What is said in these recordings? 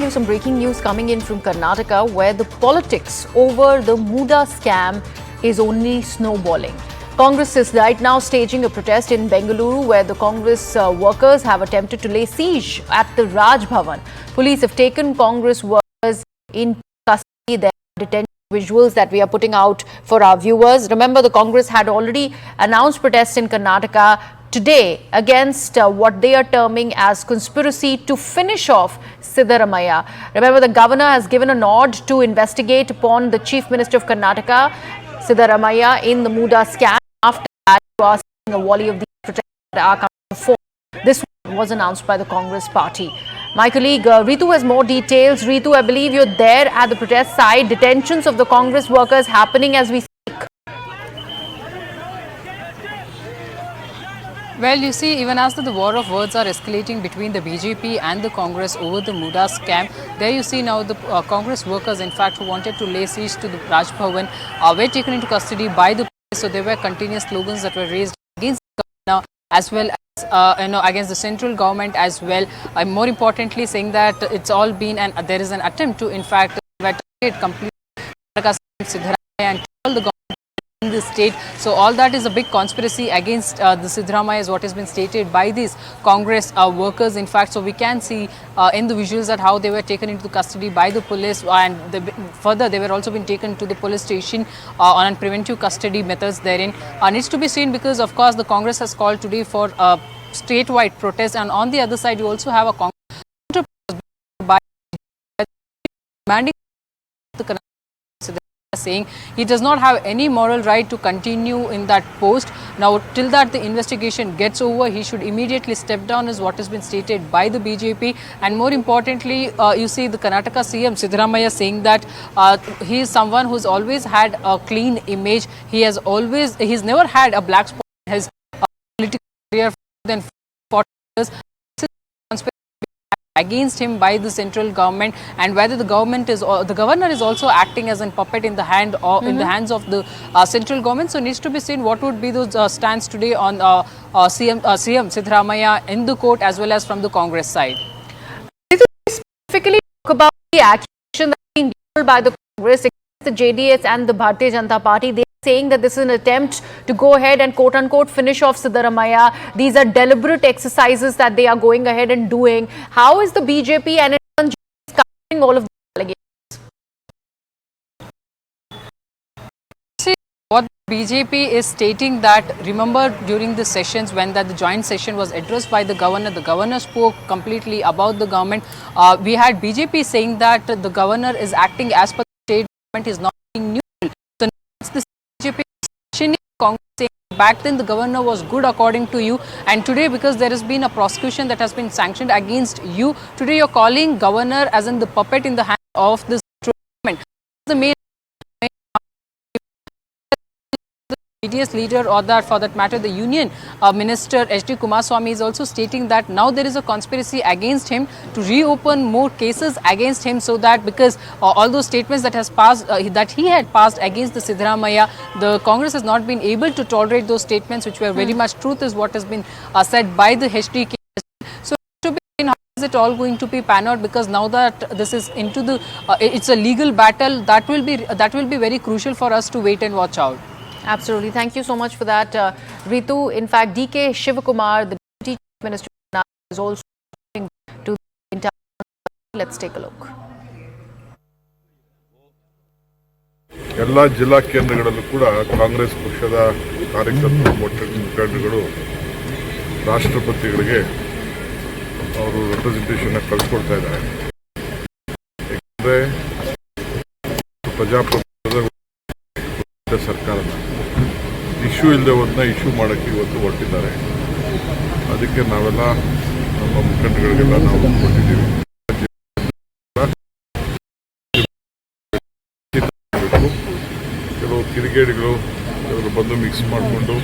you some breaking news coming in from Karnataka, where the politics over the Muda scam is only snowballing. Congress is right now staging a protest in Bengaluru, where the Congress workers have attempted to lay siege at the Raj Bhavan. Police have taken Congress workers in custody. There are detention visuals that we are putting out for our viewers. Remember, the Congress had already announced protests in Karnataka today against what they are terming as conspiracy to finish off Siddaramaiah. Remember, the governor has given a nod to investigate upon the Chief Minister of Karnataka, Siddaramaiah, in the Muda scam. After that, you are seeing a volley of these protests that are coming forward. This was announced by the Congress party. My colleague Ritu has more details. Ritu, I believe you're there at the protest side. Detentions of the Congress workers happening as we speak. Well, you see, even as the war of words are escalating between the BJP and the Congress over the Muda scam, there you see now the Congress workers, in fact, who wanted to lay siege to the Raj Bhavan, were taken into custody by the police. So there were continuous slogans that were raised against the governor as well as against the central government as well. More importantly, saying that it's all been and there is an attempt to, in fact, complete Siddaramaiah and all the government in the state. So all that is a big conspiracy against the Siddaramaiah, is what has been stated by these Congress workers. In fact, so we can see in the visuals that how they were taken into custody by the police, and further they were also been taken to the police station on preventive custody methods therein. Needs to be seen, because of course the Congress has called today for a statewide protest, and on the other side you also have a counter by demanding the saying he does not have any moral right to continue in that post. Now, till that the investigation gets over, he should immediately step down, is what has been stated by the BJP. And more importantly, you see the Karnataka CM Siddaramaiah saying that he is someone who's always had a clean image. He's never had a black spot in his political career for more than 40 years. Against him by the central government, and whether the governor is also acting as a puppet in the hand or in the hands of the central government. So needs to be seen what would be those stands today on CM Siddaramaiah in the court as well as from the Congress side. Specifically talk about the accusation that is being given by the Congress against the JDS and the Bharatiya Janata Party. They are saying that this is an attempt to go ahead and quote-unquote finish off Siddaramaiah. These are deliberate exercises that they are going ahead and doing. How is the BJP and covering all of these allegations? See, what BJP is stating that, remember during the sessions when the joint session was addressed by the governor spoke completely about the government. We had BJP saying that the governor is acting as per the state government, is not being neutral. So the BJP Congress saying back then the governor was good according to you, and today because there has been a prosecution that has been sanctioned against you, today you're calling governor as in the puppet in the hand of this government. The main JDS leader, or that for that matter the union minister H.D. Kumaraswamy, is also stating that now there is a conspiracy against him to reopen more cases against him, so that because all those statements that has passed that he had passed against the Siddaramaiah, the Congress has not been able to tolerate those statements, which were very much truth, is what has been said by the HDK. So to be in, how is it all going to be pan out, because now that this is into the it's a legal battle, that will be very crucial for us to wait and watch out. Absolutely. Thank you so much for that, Ritu. In fact, DK Shivakumar, the Deputy Chief Minister, is also to the entire. Let's take a look. ಎಲ್ಲ ಜಿಲ್ಲಾ ಕೇಂದ್ರಗಳಲ್ಲೂ ಕೂಡ ಕಾಂಗ್ರೆಸ್ ಪಕ್ಷದ ಕಾರ್ಯಕರ್ತರು ಮುಖಂಡರುಗಳು ರಾಷ್ಟ್ರಪತಿಗಳಿಗೆ ಅವರು representation ಕಳಿಸ್ಕೊಡ್ತಾ ಇದ್ದಾರೆ. ಯಾಕಂದರೆ ಪ್ರಜಾಪ್ರಭುತ್ವದ ಸರ್ಕಾರದ ಇಶ್ಯೂ ಇಲ್ಲದೆ ಹೋದನ್ನ ಇಶ್ಯೂ ಮಾಡೋಕ್ಕೆ ಇವತ್ತು ಹೊರಟಿದ್ದಾರೆ. ಅದಕ್ಕೆ ನಾವೆಲ್ಲ ನಮ್ಮ ಮುಖಂಡಗಳಿಗೆಲ್ಲ ನಾವು ಕೊಟ್ಟಿದ್ದೀವಿ. ಕೆಲವು ಕಿಡಿಗೇಡಿಗಳು ಕೆಲವರು ಬಂದು ಮಿಕ್ಸ್ ಮಾಡಿಕೊಂಡು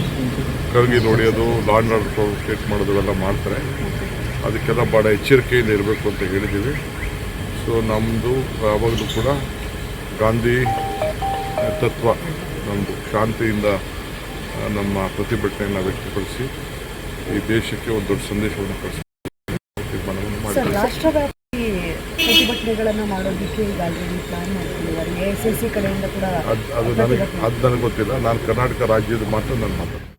ಕರಗಿ ನೋಡಿಯೋದು, ಲಾಂಡ್ ಆರ್ಡರ್ ಕ್ರಿಯೇಟ್ ಮಾಡೋದು ಎಲ್ಲ ಮಾಡ್ತಾರೆ. ಅದಕ್ಕೆಲ್ಲ ಭಾಳ ಎಚ್ಚರಿಕೆಯಿಂದ ಇರಬೇಕು ಅಂತ ಹೇಳಿದ್ದೀವಿ. ಸೊ ನಮ್ಮದು ಯಾವಾಗಲೂ ಕೂಡ ಗಾಂಧಿ ತತ್ವ, ನಮ್ಮದು ಶಾಂತಿಯಿಂದ ನಮ್ಮ ಪ್ರತಿಭಟನೆಯನ್ನು ವ್ಯಕ್ತಪಡಿಸಿ ಈ ದೇಶಕ್ಕೆ ಒಂದು ದೊಡ್ಡ ಸಂದೇಶವನ್ನು ಕಳಿಸಿ ತೀರ್ಮಾನವನ್ನು ಮಾಡಿದ್ದಾರೆ. ಪ್ರತಿಭಟನೆಗಳನ್ನು ಮಾಡೋದಕ್ಕೆ ಈಗ ಆಲ್ರೆಡಿ ಪ್ಲಾನ್ ಮಾಡ್ಕೊಂಡಿದ್ದಾರೆ. AICC ಕಡೆಯಿಂದ ಕೂಡ ಅದು ನನಗೆ ಗೊತ್ತಿಲ್ಲ. ನಾನು ಕರ್ನಾಟಕ ರಾಜ್ಯದ ಮಾತ್ರ ನಾನು ಮಾತಾಡ್ತೀನಿ.